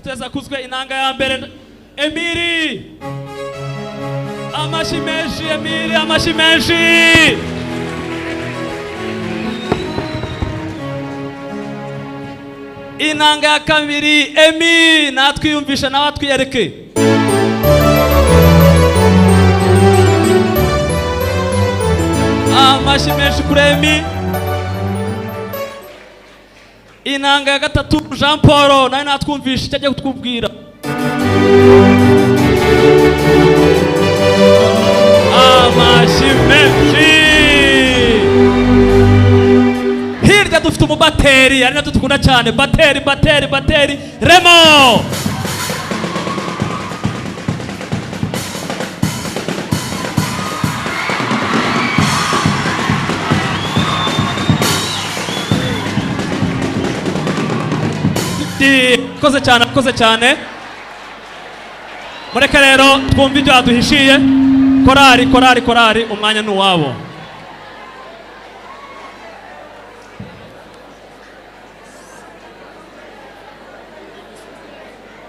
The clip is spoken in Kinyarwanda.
Yesu kuzwe inanga ya mbere Emiri. Amashi menshi Emiri, amashi menshi. Inanga ya kabiri Emi, natwiyumvisha nawe twiyereke. Amashi menshi kuri Emi. Inanga ya gatatu Jean Paul, nawe natwumvisha icyo agiye kutubwira. Amashi menshi. Hirya dufite umubateri, ari natwe dukunda cyane. Bateri Remo. Koze cyane. Mureke rero twumve ibyo aduhishiye. Korari umwanya n'uwabo.